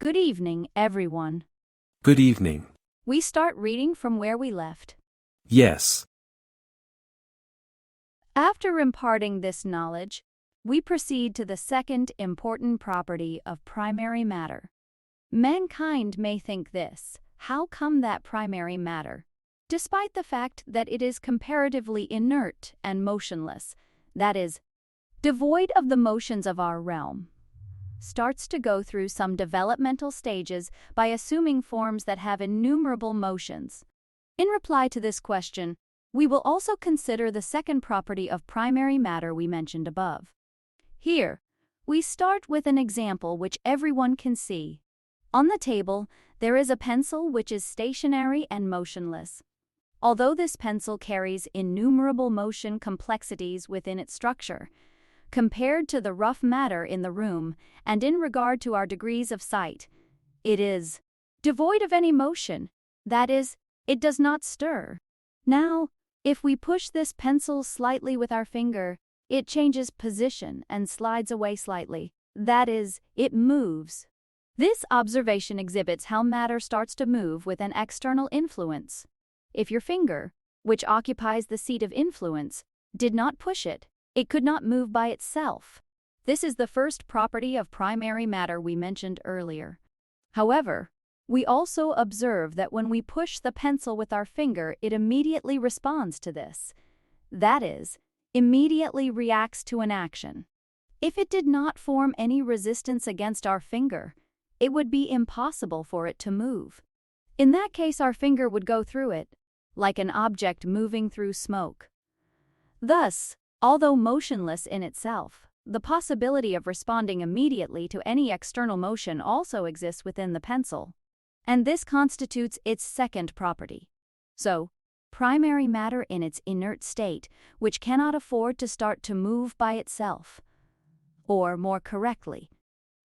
Good evening, everyone. Good evening. We start reading from where we left. Yes. After imparting this knowledge, we proceed to the second important property of primary matter. Mankind may think this: how come that primary matter, despite the fact that it is comparatively inert and motionless, that is, devoid of the motions of our realm, starts to go through some developmental stages by assuming forms that have innumerable motions? In reply to this question, we will also consider the second property of primary matter we mentioned above. Here, we start with an example which everyone can see. On the table, there is a pencil which is stationary and motionless. Although this pencil carries innumerable motion complexities within its structure, compared to the rough matter in the room and in regard to our degrees of sight, it is devoid of any motion, that is, it does not stir. Now, if we push this pencil slightly with our finger, it changes position and slides away slightly, that is, it moves. This observation exhibits how matter starts to move with an external influence. If your finger, which occupies the seat of influence, did not push it, it could not move by itself. This is the first property of primary matter we mentioned earlier. However, we also observe that when we push the pencil with our finger, it immediately responds to this. That is, immediately reacts to an action. If it did not form any resistance against our finger, it would be impossible for it to move. In that case, our finger would go through it, like an object moving through smoke. Thus, although motionless in itself, the possibility of responding immediately to any external motion also exists within the pencil, and this constitutes its second property. So, primary matter in its inert state, which cannot afford to start to move by itself, or more correctly,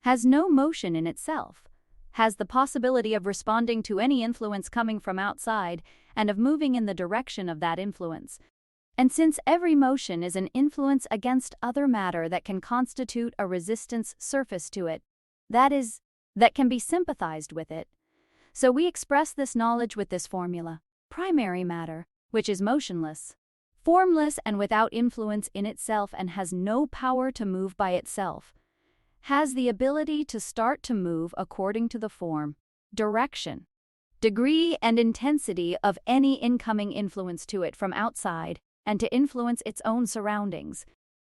has no motion in itself, has the possibility of responding to any influence coming from outside and of moving in the direction of that influence. And since every motion is an influence against other matter that can constitute a resistance surface to it, that is, that can be sympathized with it, so we express this knowledge with this formula: primary matter, which is motionless, formless and without influence in itself and has no power to move by itself, has the ability to start to move according to the form, direction, degree and intensity of any incoming influence to it from outside, and to influence its own surroundings.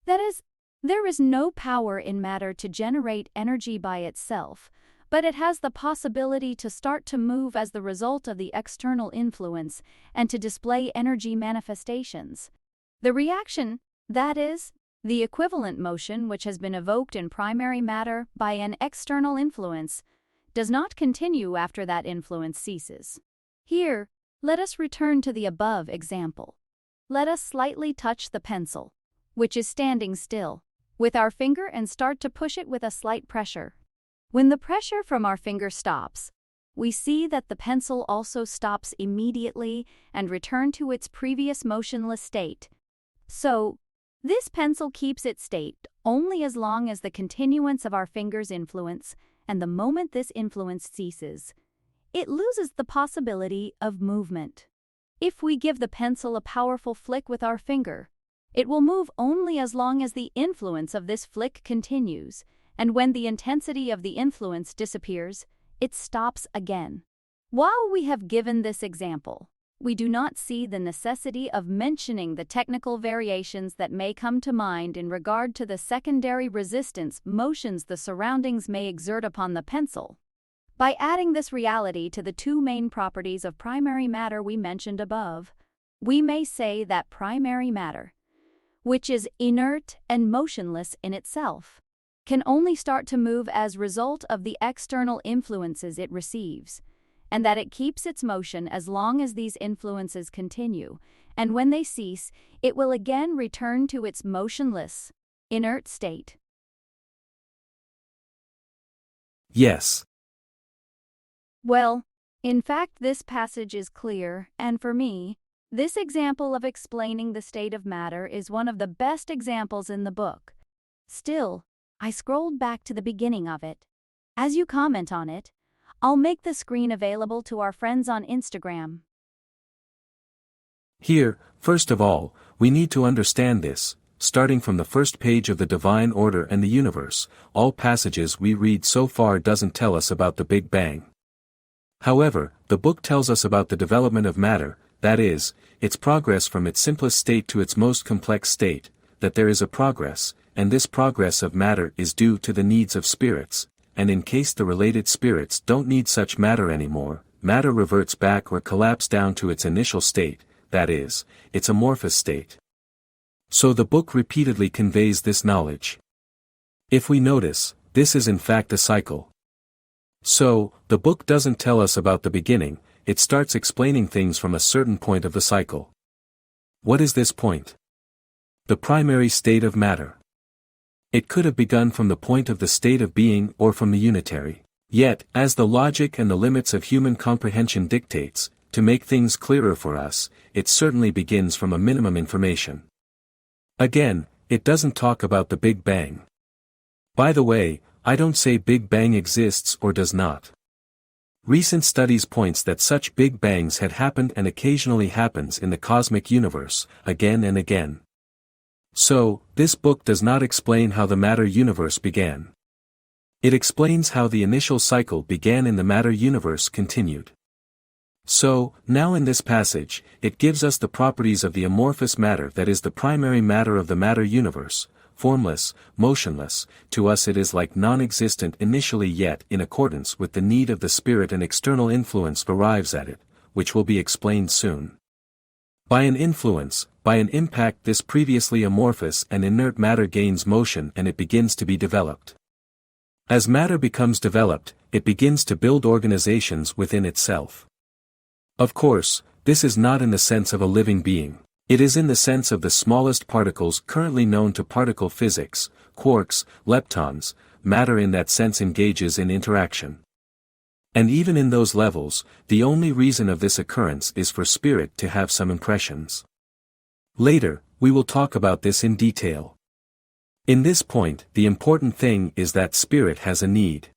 That is, there is no power in matter to generate energy by itself, but it has the possibility to start to move as the result of the external influence and to display energy manifestations. The reaction, that is, the equivalent motion which has been evoked in primary matter by an external influence, does not continue after that influence ceases. Here, let us return to the above example. Let us slightly touch the pencil, which is standing still, with our finger and start to push it with a slight pressure. When the pressure from our finger stops, we see that the pencil also stops immediately and returns to its previous motionless state. So, this pencil keeps its state only as long as the continuance of our finger's influence, and the moment this influence ceases, it loses the possibility of movement. If we give the pencil a powerful flick with our finger, it will move only as long as the influence of this flick continues, and when the intensity of the influence disappears, it stops again. While we have given this example, we do not see the necessity of mentioning the technical variations that may come to mind in regard to the secondary resistance motions the surroundings may exert upon the pencil. By adding this reality to the two main properties of primary matter we mentioned above, we may say that primary matter, which is inert and motionless in itself, can only start to move as a result of the external influences it receives, and that it keeps its motion as long as these influences continue, and when they cease, it will again return to its motionless, inert state. Yes. Well, in fact, this passage is clear, and for me, this example of explaining the state of matter is one of the best examples in the book. Still, I scrolled back to the beginning of it. As you comment on it, I'll make the screen available to our friends on Instagram. Here, first of all, we need to understand this, starting from the first page of the divine order and the universe, all passages we read so far doesn't tell us about the Big Bang. However, the book tells us about the development of matter, that is, its progress from its simplest state to its most complex state, that there is a progress, and this progress of matter is due to the needs of spirits, and in case the related spirits don't need such matter anymore, matter reverts back or collapses down to its initial state, that is, its amorphous state. So the book repeatedly conveys this knowledge. If we notice, this is in fact a cycle. So, the book doesn't tell us about the beginning, it starts explaining things from a certain point of the cycle. What is this point? The primary state of matter. It could have begun from the point of the state of being or from the unitary. Yet, as the logic and the limits of human comprehension dictates, to make things clearer for us, it certainly begins from a minimum information. Again, it doesn't talk about the Big Bang. By the way, I don't say Big Bang exists or does not. Recent studies points that such Big Bangs had happened and occasionally happens in the cosmic universe, again and again. So, this book does not explain how the matter universe began. It explains how the initial cycle began in the matter universe continued. So, now in this passage, it gives us the properties of the amorphous matter that is the primary matter of the matter universe, formless, motionless, to us it is like non-existent initially yet in accordance with the need of the spirit an external influence arrives at it, which will be explained soon. By an influence, by an impact this previously amorphous and inert matter gains motion and it begins to be developed. As matter becomes developed, it begins to build organizations within itself. Of course, this is not in the sense of a living being. It is in the sense of the smallest particles currently known to particle physics, quarks, leptons, matter in that sense engages in interaction. And even in those levels, the only reason of this occurrence is for spirit to have some impressions. Later, we will talk about this in detail. In this point, the important thing is that spirit has a need.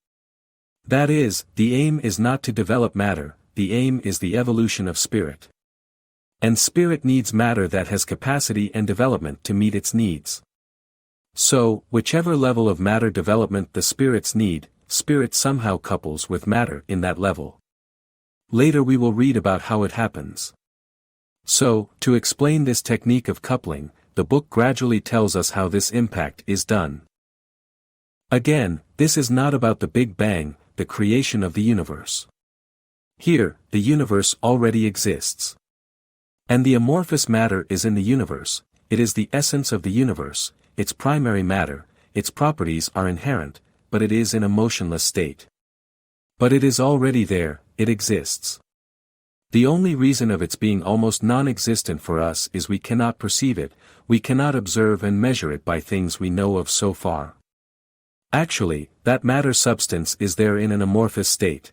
That is, the aim is not to develop matter, the aim is the evolution of spirit. And spirit needs matter that has capacity and development to meet its needs. So, whichever level of matter development the spirits need, spirit somehow couples with matter in that level. Later we will read about how it happens. So, to explain this technique of coupling, the book gradually tells us how this impact is done. Again, this is not about the Big Bang, the creation of the universe. Here, the universe already exists. And the amorphous matter is in the universe, it is the essence of the universe, its primary matter, its properties are inherent, but it is in a motionless state. But it is already there, it exists. The only reason of its being almost non-existent for us is we cannot perceive it, we cannot observe and measure it by things we know of so far. Actually, that matter substance is there in an amorphous state.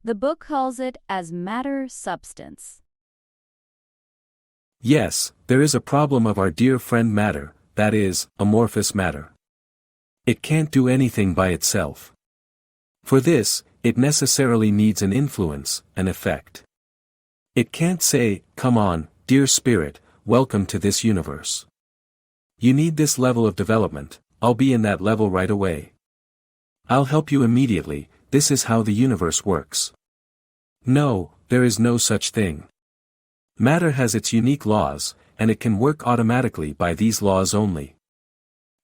The book calls it as matter substance. Yes, there is a problem of our dear friend matter, that is, amorphous matter. It can't do anything by itself. For this, it necessarily needs an influence, an effect. It can't say, come on, dear spirit, welcome to this universe. You need this level of development, I'll be in that level right away. I'll help you immediately, this is how the universe works. No, there is no such thing. Matter has its unique laws, and it can work automatically by these laws only.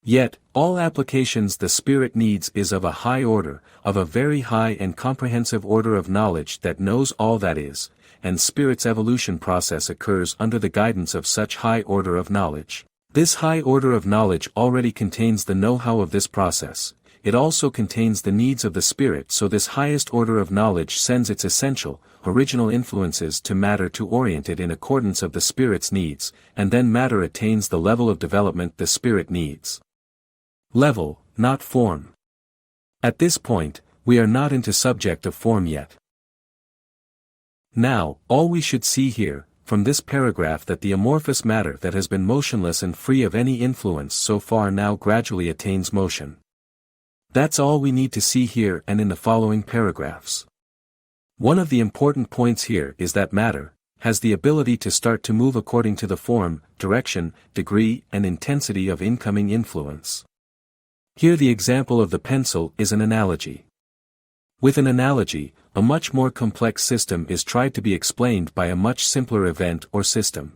Yet, all applications the spirit needs is of a high order, of a very high and comprehensive order of knowledge that knows all that is, and spirit's evolution process occurs under the guidance of such high order of knowledge. This high order of knowledge already contains the know-how of this process, it also contains the needs of the spirit so this highest order of knowledge sends its essential, original influences to matter to orient it in accordance of the spirit's needs, and then matter attains the level of development the spirit needs. Level, not form. At this point, we are not into subject of form yet. Now, all we should see here, from this paragraph that the amorphous matter that has been motionless and free of any influence so far now gradually attains motion. That's all we need to see here and in the following paragraphs. One of the important points here is that matter has the ability to start to move according to the form, direction, degree, and intensity of incoming influence. Here the example of the pencil is an analogy. With an analogy, a much more complex system is tried to be explained by a much simpler event or system.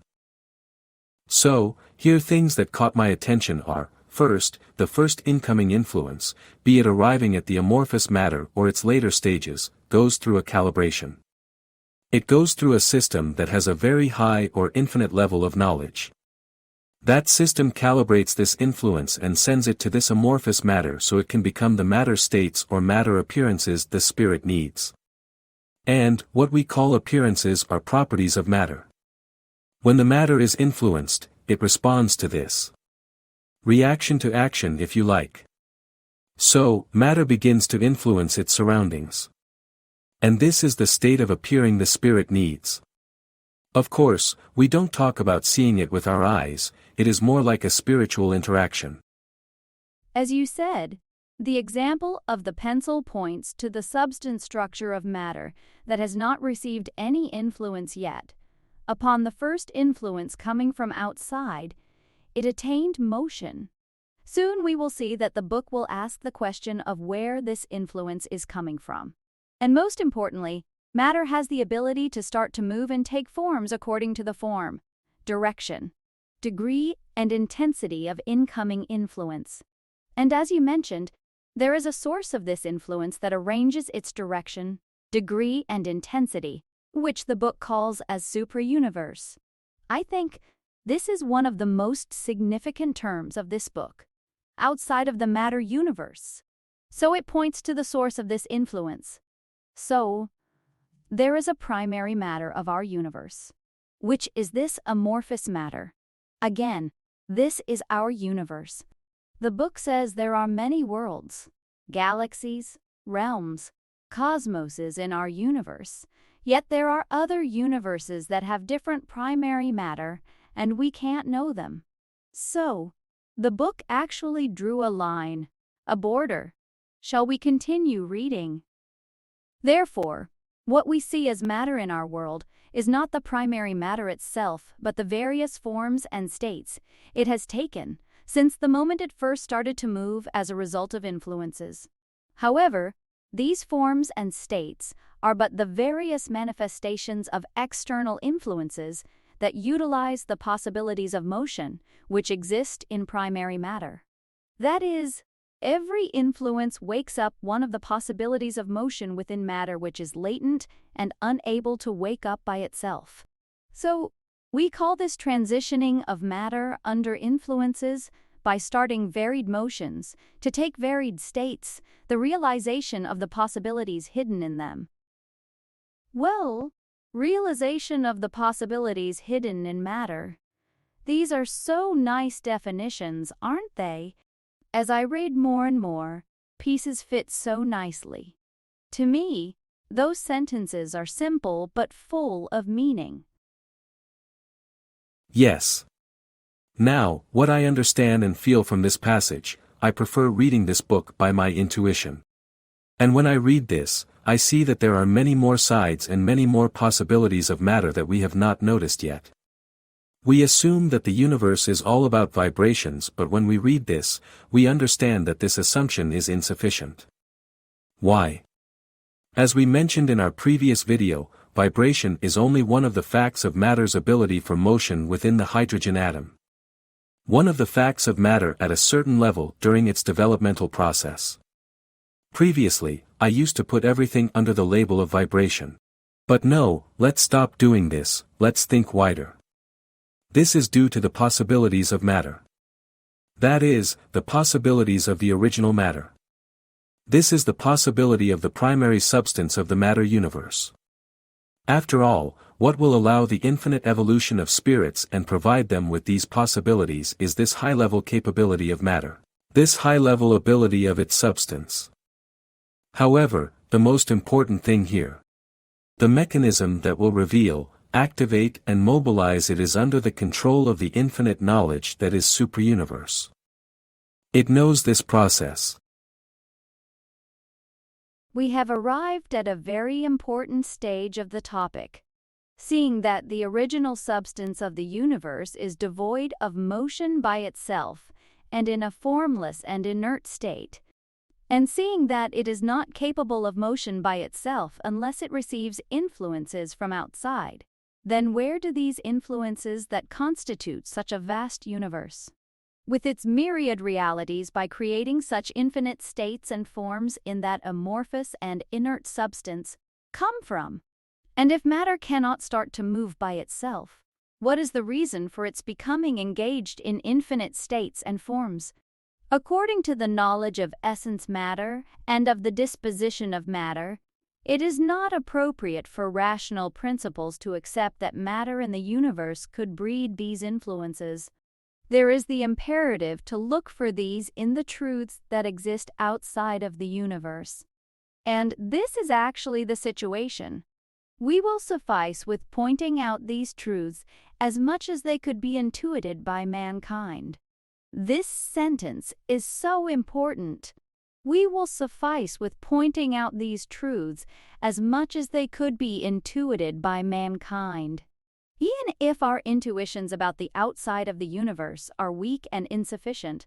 So, here things that caught my attention are, first, the first incoming influence, be it arriving at the amorphous matter or its later stages, goes through a calibration. It goes through a system that has a very high or infinite level of knowledge. That system calibrates this influence and sends it to this amorphous matter so it can become the matter states or matter appearances the spirit needs. And, what we call appearances are properties of matter. When the matter is influenced, it responds to this. Reaction to action if you like. So, matter begins to influence its surroundings. And this is the state of appearing the spirit needs. Of course, we don't talk about seeing it with our eyes, it is more like a spiritual interaction. As you said, the example of the pencil points to the substance structure of matter that has not received any influence yet. Upon the first influence coming from outside, it attained motion. Soon we will see that the book will ask the question of where this influence is coming from. And most importantly, matter has the ability to start to move and take forms according to the form, direction, degree, and intensity of incoming influence. And as you mentioned, there is a source of this influence that arranges its direction, degree, and intensity, which the book calls as supra-universe. I think this is one of the most significant terms of this book, outside of the matter universe. So it points to the source of this influence. So, there is a primary matter of our universe, which is this amorphous matter. Again, this is our universe. The book says there are many worlds, galaxies, realms, cosmoses in our universe, yet there are other universes that have different primary matter, and we can't know them. So, the book actually drew a line, a border. Shall we continue reading? Therefore, what we see as matter in our world is not the primary matter itself, but the various forms and states it has taken since the moment it first started to move as a result of influences. However, these forms and states are but the various manifestations of external influences that utilize the possibilities of motion which exist in primary matter. That is, every influence wakes up one of the possibilities of motion within matter which is latent and unable to wake up by itself. So, we call this transitioning of matter under influences by starting varied motions to take varied states, the realization of the possibilities hidden in them. Well, realization of the possibilities hidden in matter. These are so nice definitions, aren't they? As I read more and more, pieces fit so nicely. To me, those sentences are simple but full of meaning. Yes. Now, what I understand and feel from this passage, I prefer reading this book by my intuition. And when I read this, I see that there are many more sides and many more possibilities of matter that we have not noticed yet. We assume that the universe is all about vibrations, but when we read this, we understand that this assumption is insufficient. Why? As we mentioned in our previous video, vibration is only one of the facts of matter's ability for motion within the hydrogen atom. One of the facts of matter at a certain level during its developmental process. Previously, I used to put everything under the label of vibration. But no, let's stop doing this, let's think wider. This is due to the possibilities of matter. That is, the possibilities of the original matter. This is the possibility of the primary substance of the matter universe. After all, what will allow the infinite evolution of spirits and provide them with these possibilities is this high-level capability of matter, this high-level ability of its substance. However, the most important thing here, the mechanism that will reveal, activate and mobilize it is under the control of the infinite knowledge that is supra-universe. It knows this process. we have arrived at a very important stage of the topic. Seeing that the original substance of the universe is devoid of motion by itself and in a formless and inert state, and seeing that it is not capable of motion by itself unless it receives influences from outside, then where do these influences that constitute such a vast universe, with its myriad realities by creating such infinite states and forms in that amorphous and inert substance, come from? And if matter cannot start to move by itself, what is the reason for its becoming engaged in infinite states and forms? According to the knowledge of essence matter and of the disposition of matter, it is not appropriate for rational principles to accept that matter in the universe could breed these influences. There is the imperative to look for these in the truths that exist outside of the universe. And this is actually the situation. We will suffice with pointing out these truths as much as they could be intuited by mankind. This sentence is so important. We will suffice with pointing out these truths as much as they could be intuited by mankind. Even if our intuitions about the outside of the universe are weak and insufficient,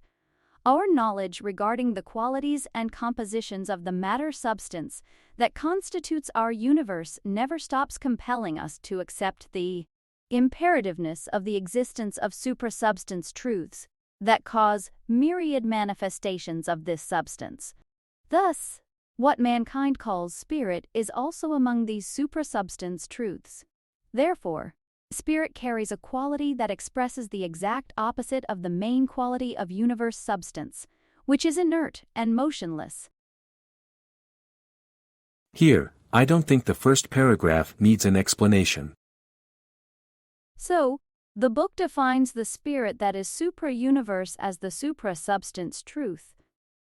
our knowledge regarding the qualities and compositions of the matter substance that constitutes our universe never stops compelling us to accept the imperativeness of the existence of suprasubstance truths that cause myriad manifestations of this substance. Thus, what mankind calls spirit is also among these suprasubstance truths. Therefore, spirit carries a quality that expresses the exact opposite of the main quality of universe substance, which is inert and motionless. Here, I don't think the first paragraph needs an explanation. So, the book defines the spirit that is supra-universe as the supra-substance truth.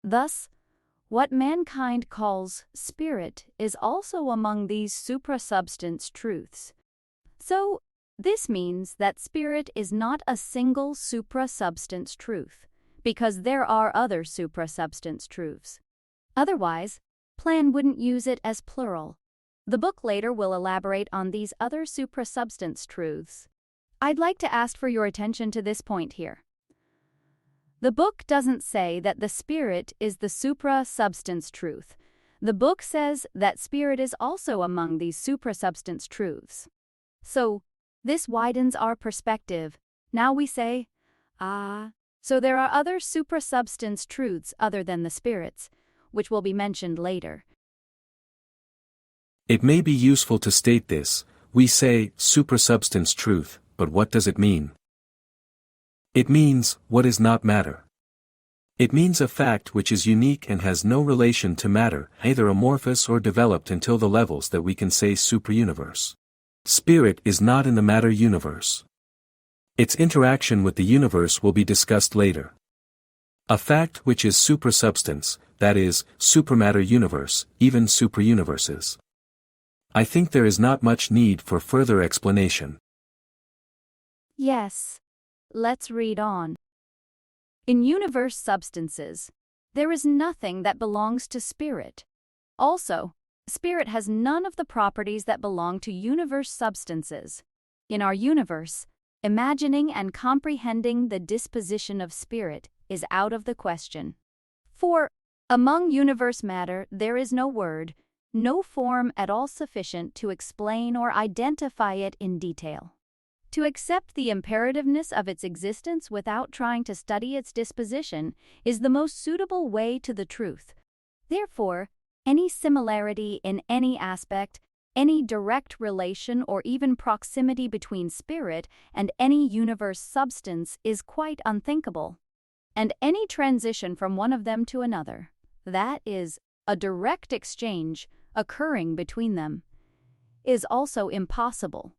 Thus, what mankind calls spirit is also among these supra-substance truths. So, this means that spirit is not a single supra-substance truth, because there are other supra-substance truths. Otherwise, Plan wouldn't use it as plural. The book later will elaborate on these other supra-substance truths. I'd like to ask for your attention to this point here. The book doesn't say that the spirit is the supra-substance truth. The book says that spirit is also among these supra-substance truths. So, this widens our perspective. Now we say, so there are other suprasubstance truths other than the spirits, which will be mentioned later. It may be useful to state this. We say suprasubstance truth, but what does it mean? It means what is not matter. It means a fact which is unique and has no relation to matter, either amorphous or developed until the levels that we can say suprauniverse. Spirit is not in the matter universe. Its interaction with the universe will be discussed later. A fact which is suprasubstance, that is, supramatter universe, even suprauniverses. I think there is not much need for further explanation. Yes. Let's read on. In universe substances, there is nothing that belongs to spirit. Also, spirit has none of the properties that belong to universe substances. In our universe, imagining and comprehending the disposition of spirit is out of the question. For, among universe matter there is no word, no form at all sufficient to explain or identify it in detail. To accept the imperativeness of its existence without trying to study its disposition is the most suitable way to the truth. Therefore, any similarity in any aspect, any direct relation or even proximity between spirit and any universe substance is quite unthinkable. And any transition from one of them to another, that is, a direct exchange occurring between them, is also impossible.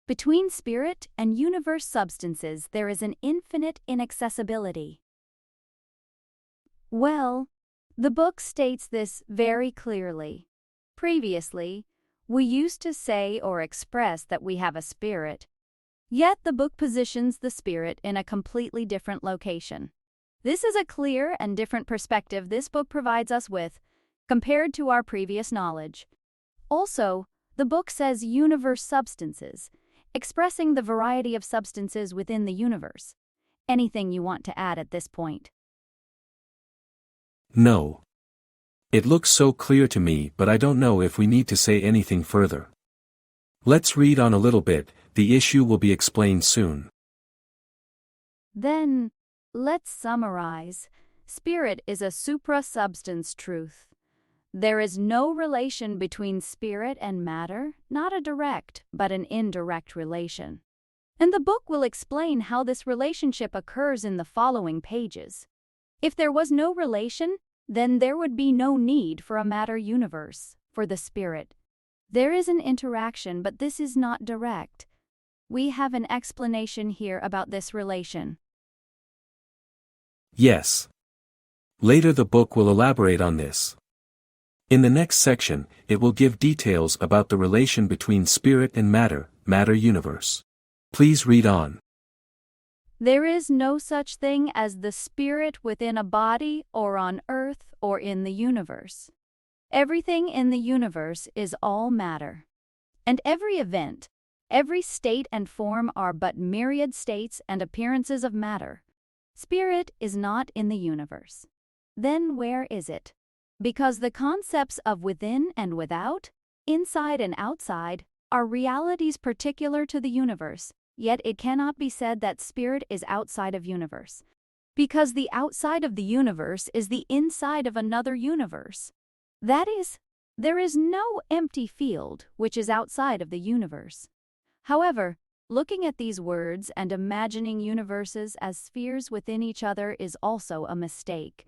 Between spirit and universe substances there is an infinite inaccessibility. Well, the book states this very clearly. Previously, we used to say or express that we have a spirit. Yet the book positions the spirit in a completely different location. This is a clear and different perspective this book provides us with. compared to our previous knowledge. Also, the book says universe substances, expressing the variety of substances within the universe. Anything you want to add at this point? No. It looks so clear to me, but I don't know if we need to say anything further. Let's read on a little bit, the issue will be explained soon. Then, let's summarize. Spirit is a supra-substance truth. There is no relation between spirit and matter, not a direct, but an indirect relation. And the book will explain how this relationship occurs in the following pages. If there was no relation, then there would be no need for a matter universe, for the spirit. There is an interaction, but this is not direct. We have an explanation here about this relation. Yes. Later the book will elaborate on this. In the next section, it will give details about the relation between spirit and matter, matter universe. Please read on. There is no such thing as the spirit within a body or on earth or in the universe. Everything in the universe is all matter. And every event, every state and form are but myriad states and appearances of matter. Spirit is not in the universe. Then where is it? Because the concepts of within and without, inside and outside, are realities particular to the universe, yet it cannot be said that spirit is outside of universe. Because the outside of the universe is the inside of another universe. That is, there is no empty field which is outside of the universe. However, looking at these words and imagining universes as spheres within each other is also a mistake.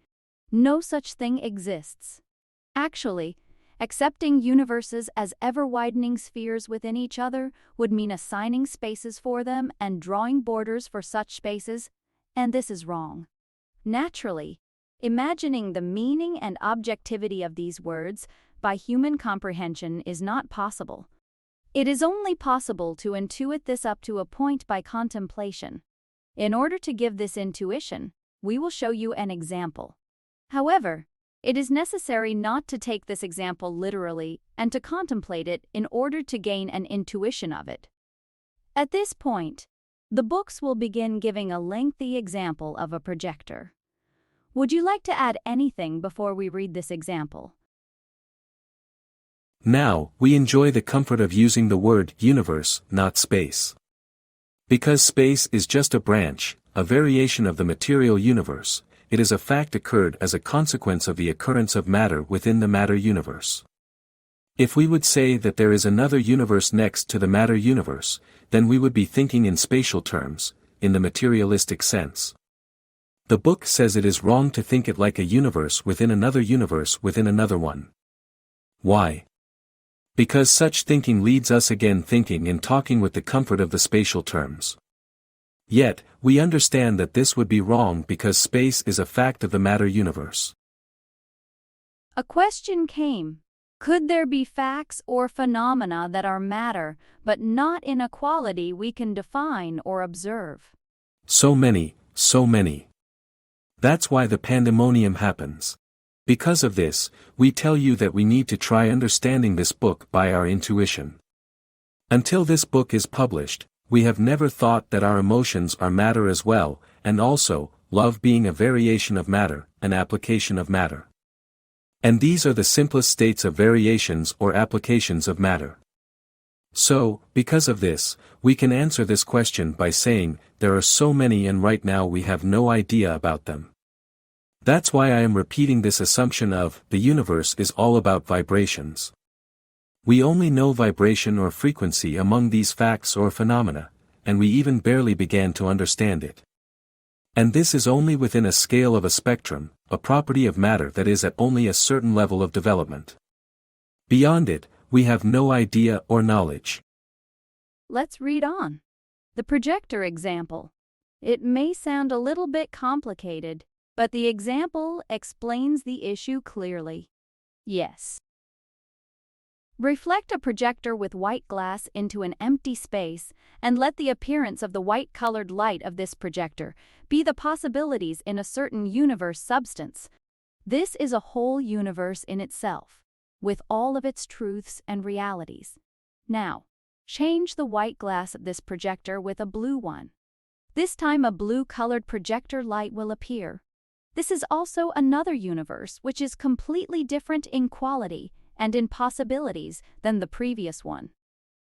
No such thing exists. Actually, accepting universes as ever-widening spheres within each other would mean assigning spaces for them and drawing borders for such spaces, and this is wrong. Naturally, imagining the meaning and objectivity of these words by human comprehension is not possible. It is only possible to intuit this up to a point by contemplation. In order to give this intuition, we will show you an example. However, it is necessary not to take this example literally and to contemplate it in order to gain an intuition of it. At this point, the books will begin giving a lengthy example of a projector. Would you like to add anything before we read this example? Now, we enjoy the comfort of using the word universe, not space. Because space is just a branch, a variation of the material universe, it is a fact occurred as a consequence of the occurrence of matter within the matter universe. If we would say that there is another universe next to the matter universe, then we would be thinking in spatial terms, in the materialistic sense. The book says it is wrong to think it like a universe within another one. Why? Because such thinking leads us again thinking and talking with the comfort of the spatial terms. Yet, we understand that this would be wrong because space is a fact of the matter universe. A question came. Could there be facts or phenomena that are matter, but not in a quality we can define or observe? So many, so many. That's why the pandemonium happens. Because of this, we tell you that we need to try understanding this book by our intuition. Until this book is published, we have never thought that our emotions are matter as well, and also, love being a variation of matter, an application of matter. And these are the simplest states of variations or applications of matter. So, because of this, we can answer this question by saying, there are so many and right now we have no idea about them. That's why I am repeating this assumption of, the universe is all about vibrations. We only know vibration or frequency among these facts or phenomena, and we even barely began to understand it. And this is only within a scale of a spectrum, a property of matter that is at only a certain level of development. Beyond it, we have no idea or knowledge. Let's read on. The projector example. It may sound a little bit complicated, but the example explains the issue clearly. Yes. Reflect a projector with white glass into an empty space and let the appearance of the white-colored light of this projector be the possibilities in a certain universe substance. This is a whole universe in itself, with all of its truths and realities. Now, change the white glass of this projector with a blue one. This time a blue-colored projector light will appear. This is also another universe which is completely different in quality and in possibilities than the previous one.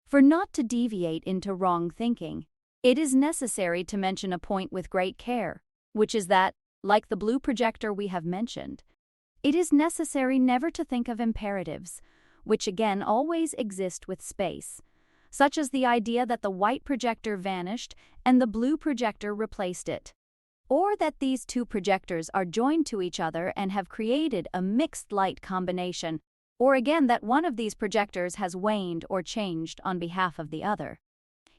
For not to deviate into wrong thinking, it is necessary to mention a point with great care, which is that, like the blue projector we have mentioned, it is necessary never to think of imperatives, which again always exist with space, such as the idea that the white projector vanished and the blue projector replaced it, or that these two projectors are joined to each other and have created a mixed light combination, or again that one of these projectors has waned or changed on behalf of the other.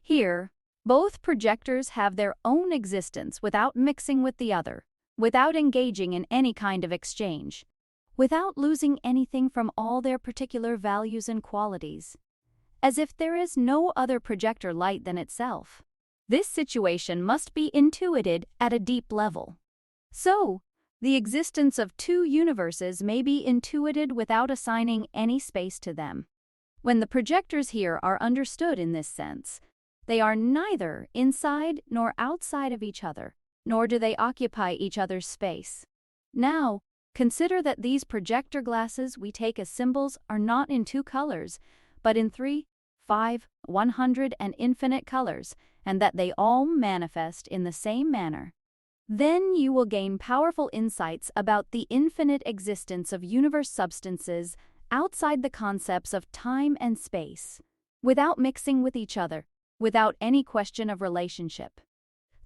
Here, both projectors have their own existence without mixing with the other, without engaging in any kind of exchange, without losing anything from all their particular values and qualities, as if there is no other projector light than itself. This situation must be intuited at a deep level. So, the existence of two universes may be intuited without assigning any space to them. When the projectors here are understood in this sense, they are neither inside nor outside of each other, nor do they occupy each other's space. Now, consider that these projector glasses we take as symbols are not in two colors, but in 3, 5, 100 and infinite colors, and that they all manifest in the same manner. Then you will gain powerful insights about the infinite existence of universe substances outside the concepts of time and space, without mixing with each other, without any question of relationship.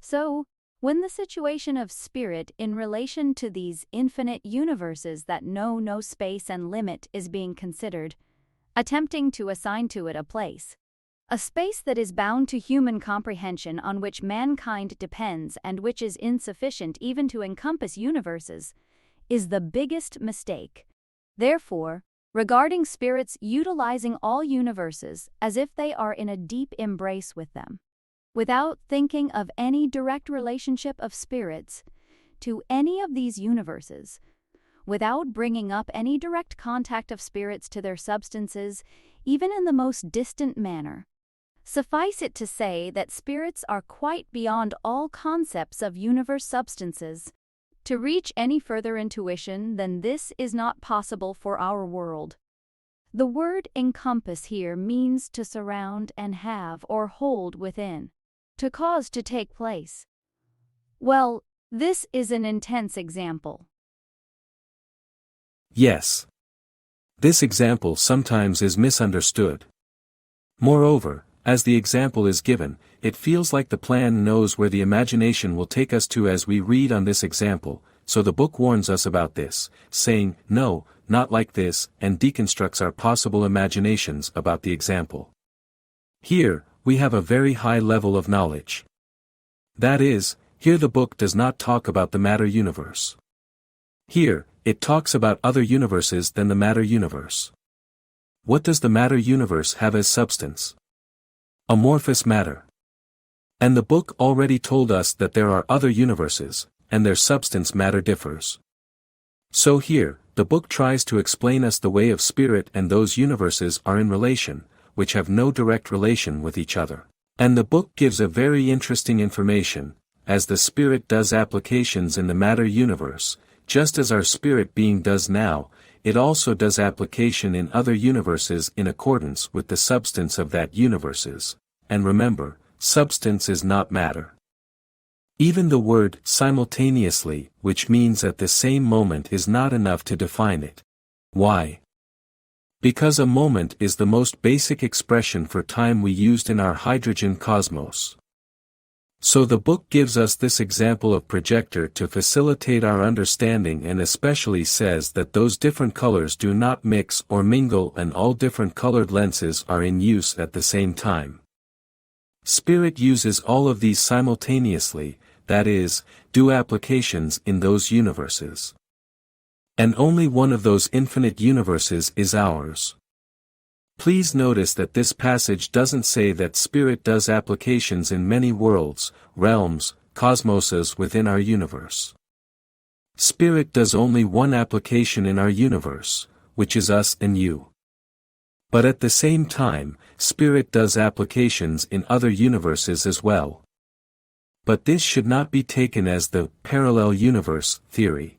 So, when the situation of spirit in relation to these infinite universes that know no space and limit is being considered, attempting to assign to it a space that is bound to human comprehension on which mankind depends and which is insufficient even to encompass universes, is the biggest mistake. Therefore, regarding spirits utilizing all universes as if they are in a deep embrace with them, without thinking of any direct relationship of spirits to any of these universes, without bringing up any direct contact of spirits to their substances, even in the most distant manner. Suffice it to say that spirits are quite beyond all concepts of universe substances. To reach any further intuition than this is not possible for our world. The word encompass here means to surround and have or hold within, to cause to take place. Well, this is an intense example. Yes. This example sometimes is misunderstood. Moreover, as the example is given, it feels like the plan knows where the imagination will take us to as we read on this example, so the book warns us about this, saying, no, not like this, and deconstructs our possible imaginations about the example. Here, we have a very high level of knowledge. That is, here the book does not talk about the matter universe. Here, it talks about other universes than the matter universe. What does the matter universe have as substance? Amorphous matter. And the book already told us that there are other universes, and their substance matter differs. So here, the book tries to explain us the way of spirit and those universes are in relation, which have no direct relation with each other. And the book gives a very interesting information, as the spirit does applications in the matter universe, just as our spirit being does now, it also does application in other universes in accordance with the substance of that universes. And remember, substance is not matter. Even the word simultaneously, which means at the same moment, is not enough to define it. Why? Because a moment is the most basic expression for time we used in our hydrogen cosmos. So the book gives us this example of projector to facilitate our understanding, and especially says that those different colors do not mix or mingle and all different colored lenses are in use at the same time. Spirit uses all of these simultaneously, that is, do applications in those universes. And only one of those infinite universes is ours. Please notice that this passage doesn't say that spirit does applications in many worlds, realms, cosmoses within our universe. Spirit does only one application in our universe, which is us and you. But at the same time, Spirit does applications in other universes as well. But this should not be taken as the parallel universe theory.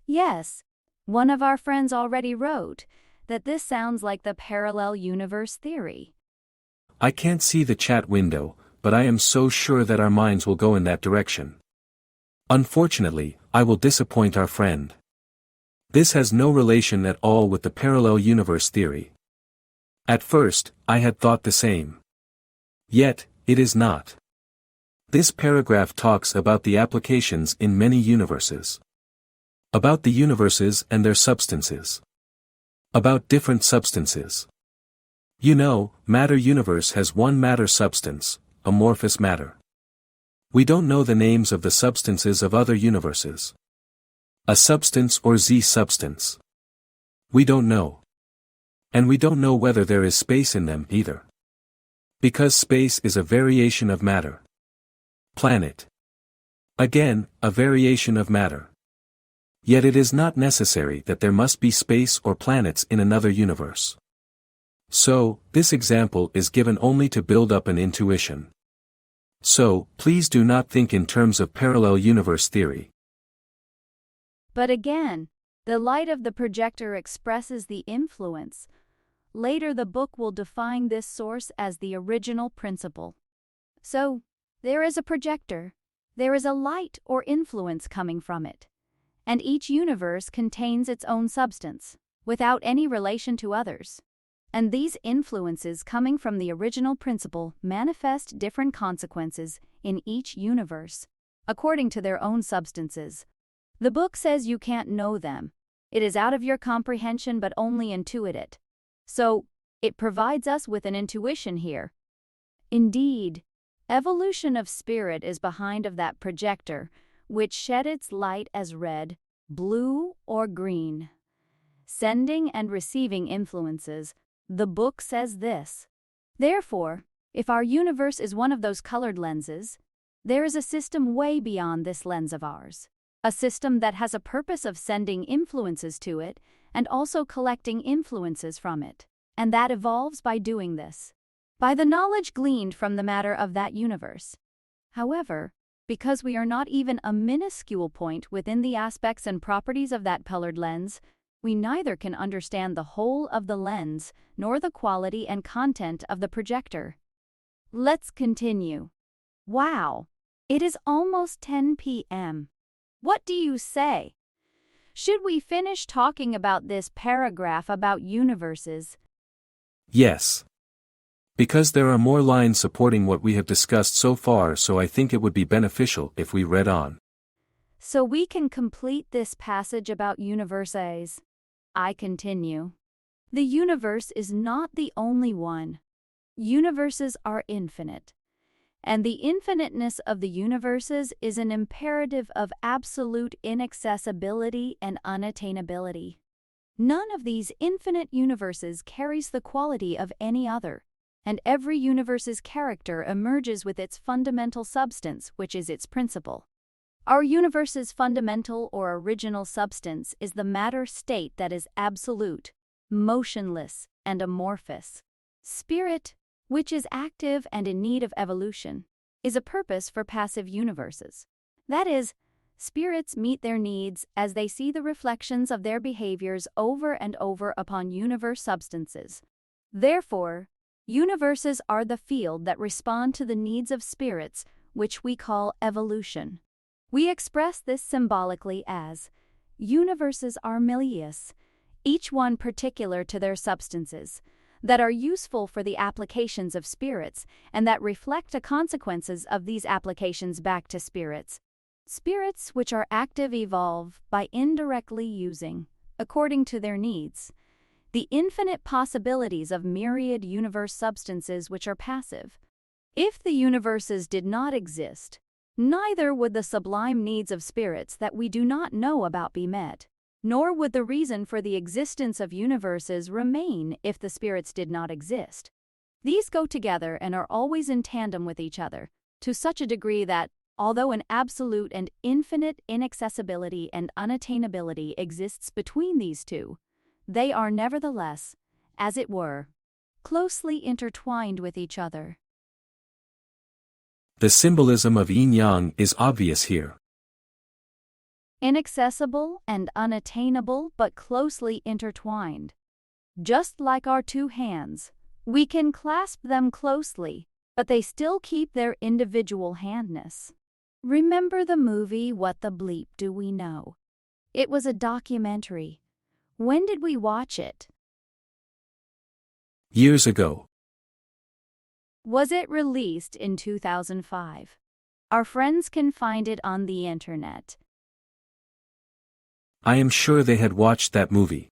Yes, one of our friends already wrote that this sounds like the parallel universe theory. I can't see the chat window, but I am so sure that our minds will go in that direction. Unfortunately, I will disappoint our friend. This has no relation at all with the parallel universe theory. At first, I had thought the same. Yet, it is not. This paragraph talks about the applications in many universes. About the universes and their substances. About different substances. You know, matter universe has one matter substance, amorphous matter. We don't know the names of the substances of other universes. A substance or Z-substance. We don't know. And we don't know whether there is space in them either. Because space is a variation of matter. Planet. Again, a variation of matter. Yet it is not necessary that there must be space or planets in another universe. So, this example is given only to build up an intuition. So, please do not think in terms of parallel universe theory. But again, the light of the projector expresses the influence. Later the book will define this source as the original principle. So, there is a projector, there is a light or influence coming from it. And each universe contains its own substance, without any relation to others. And these influences coming from the original principle manifest different consequences in each universe, according to their own substances. The book says you can't know them. It is out of your comprehension but only intuit it. So, it provides us with an intuition here. Indeed, evolution of spirit is behind of that projector, which shed its light as red, blue, or green. Sending and receiving influences, the book says this. Therefore, if our universe is one of those colored lenses, there is a system way beyond this lens of ours. A system that has a purpose of sending influences to it and also collecting influences from it, and that evolves by doing this, by the knowledge gleaned from the matter of that universe. However, because we are not even a minuscule point within the aspects and properties of that colored lens, we neither can understand the whole of the lens nor the quality and content of the projector. Let's continue. Wow, it is almost 10 p.m. What do you say? Should we finish talking about this paragraph about universes? Yes. Because there are more lines supporting what we have discussed so far, so I think it would be beneficial if we read on. So we can complete this passage about universes. I continue. The universe is not the only one. Universes are infinite. And the infiniteness of the universes is an imperative of absolute inaccessibility and unattainability. None of these infinite universes carries the quality of any other, and every universe's character emerges with its fundamental substance, which is its principle. Our universe's fundamental or original substance is the matter state that is absolute, motionless, and amorphous. Spirit, which is active and in need of evolution, is a purpose for passive universes. That is, spirits meet their needs as they see the reflections of their behaviors over and over upon universe substances. Therefore, universes are the field that respond to the needs of spirits, which we call evolution. We express this symbolically as universes are milius, each one particular to their substances, that are useful for the applications of spirits and that reflect the consequences of these applications back to spirits. Spirits which are active evolve by indirectly using, according to their needs, the infinite possibilities of myriad universe substances which are passive. If the universes did not exist, neither would the sublime needs of spirits that we do not know about be met, nor would the reason for the existence of universes remain if the spirits did not exist. These go together and are always in tandem with each other, to such a degree that, Although an absolute and infinite inaccessibility and unattainability exists between these two, they are nevertheless, as it were, closely intertwined with each other. The symbolism of yin-yang is obvious here. Inaccessible and unattainable but closely intertwined. Just like our two hands, we can clasp them closely, but they still keep their individual handness. Remember the movie What the Bleep Do We Know? It was a documentary. When did we watch it? Years ago. Was it released in 2005? Our friends can find it on the internet. I am sure they had watched that movie.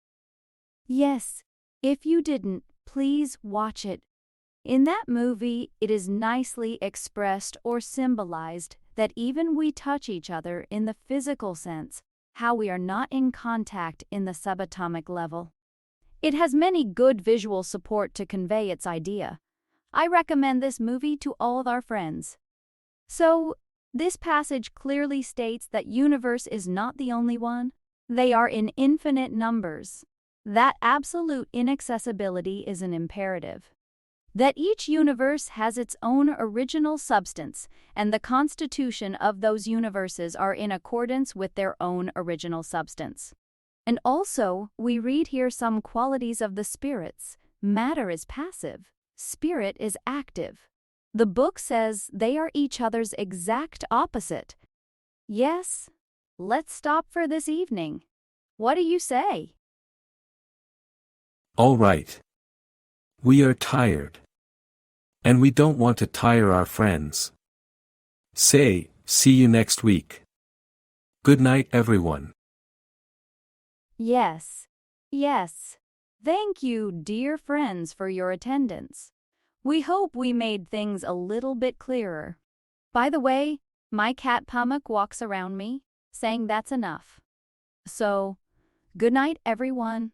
Yes. If you didn't, please watch it. In that movie, it is nicely expressed or symbolized that even we touch each other in the physical sense, how we are not in contact in the subatomic level. It has many good visual support to convey its idea. I recommend this movie to all of our friends. So, this passage clearly states that universe is not the only one. They are in infinite numbers. That absolute inaccessibility is an imperative. That each universe has its own original substance, and the constitution of those universes are in accordance with their own original substance. And also, we read here some qualities of the spirits. Matter is passive, spirit is active. The book says they are each other's exact opposite. Yes, let's stop for this evening. What do you say? All right. We are tired. And we don't want to tire our friends. Say, see you next week. Good night, everyone. Yes. Yes. Thank you, dear friends, for your attendance. We hope we made things a little bit clearer. By the way, my cat Pamuk walks around me, saying that's enough. So, good night, everyone.